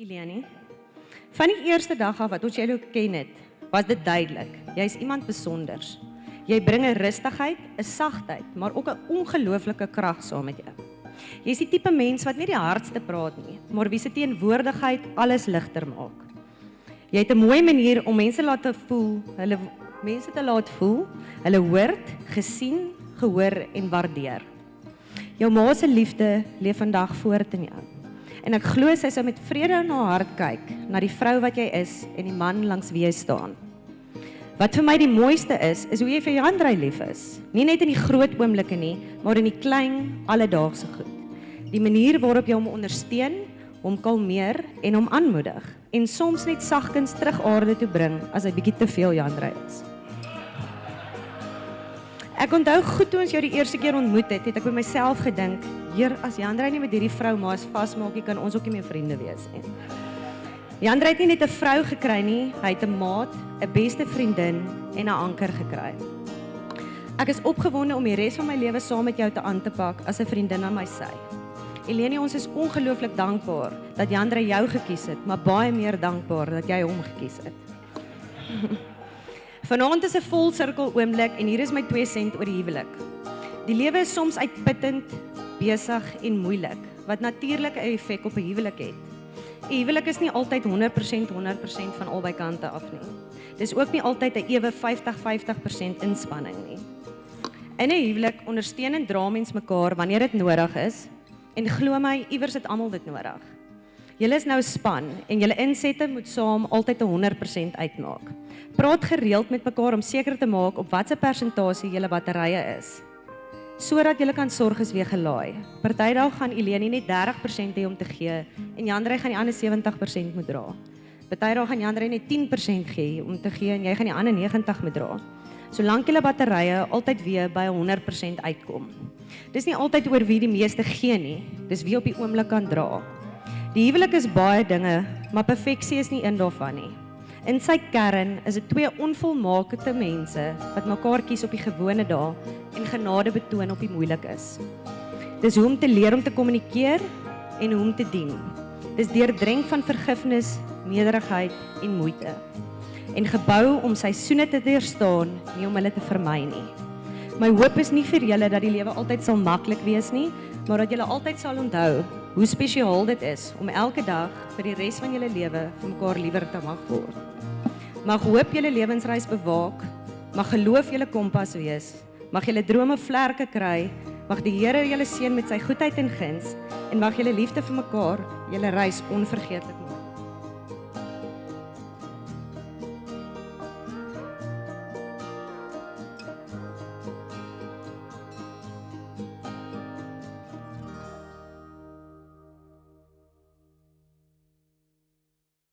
Eleni, van die eerste dag af wat ons jou ken het, was dit duidelik. Jy is iemand besonders. Jy bring 'n rustigheid, 'n sagtheid, maar ook 'n ongelooflike krag saam met jou. Jy is die tipe mens wat nie die hardste praat nie, maar wie se teenwoordigheid alles ligter maak. Jy het 'n mooi manier om mense te laat voel, hulle hoort, gesien, gehoor en waardeer. Jou ma se liefde leef vandag voort in jou. En ek glo sy sou met vrede in haar hart kyk na die vrou wat jy is en die man langs wie jy staan. Wat vir my die mooiste is hoe jy vir Jandrey lief is. Nie net in die groot oomblikke nie, maar in die klein, alledaagse goed. Die manier waarop jy hom ondersteun, hom kalmeer en hom aanmoedig. En soms net sagkens terug aarde toe bring as hy bietjie te veel Jandrey is. Ek onthou goed toe ons jou die eerste keer ontmoet het ek by myself gedink, Heer, as Jandrey nie met hierdie vrou maas vasmaak nie, kan ons ook nie meer vriende wees nie. Jandrey het nie net 'n vrou gekry nie, hy het 'n maat, 'n beste vriendin en 'n anker gekry. Ek is opgewonde om die res van my lewe saam met jou aan te pak as 'n vriendin aan my sy. Eleni, ons is ongelooflik dankbaar dat Jandrey jou gekies het, maar baie meer dankbaar dat jy hom gekies het. Vanaand is 'n vol sirkel oomblik en hier is my 2 sent oor die huwelik. Die lewe is soms uitputtend, besig en moeilik, wat natuurlik 'n effek op 'n huwelik het. 'n Huwelik is nie altyd 100% van albei kante af nie. Dis ook nie altyd 'n ewe 50% inspanning nie. In 'n huwelik ondersteun en dra mens mekaar wanneer dit nodig is, en glo my, iewers het almal dit nodig. Julle is nou 'n span en julle insette moet saam altyd 100% uitmaak. Praat gereeld met mekaar om seker te maak op watter persentasie julle batterye is, sodat julle kan sorg is weer gelaai. Partydag gaan Eleni net 30% hê om te gee en Jandrey gaan die ander 70% moet dra. Partydag gaan Jandrey net 10% gee om te gee en jy gaan die ander 90% moet dra. Solank julle batterye altyd weer by 100% uitkom. Dis nie altyd oor wie die meeste gee nie, dis wie op die oomblik kan dra. Die huwelik is baie dinge, maar perfeksie is nie een daarvan nie. In sy kern is dit 2 onvolmaakte mense wat mekaar kies op die gewone dae en genade betoon op die moeilik is. Dis hoe om te leer om te kommunikeer en hoe om te dien. Dis deurdrenk van vergifnis, nederigheid en moeite. En gebou om seisoene te deurstaan, nie om hulle te vermy nie. My hoop is nie vir julle dat die lewe altyd sal maklik wees nie, maar dat julle altyd sal onthou hoe spesiaal dit is om elke dag vir die res van julle lewe vir mekaar liewer te mag word. Mag hoop julle lewensreis bewaak, mag geloof julle kompas wees, mag julle drome vlerke kry, mag die Here julle seën met sy goedheid en guns en mag julle liefde vir mekaar julle reis onvergeetlik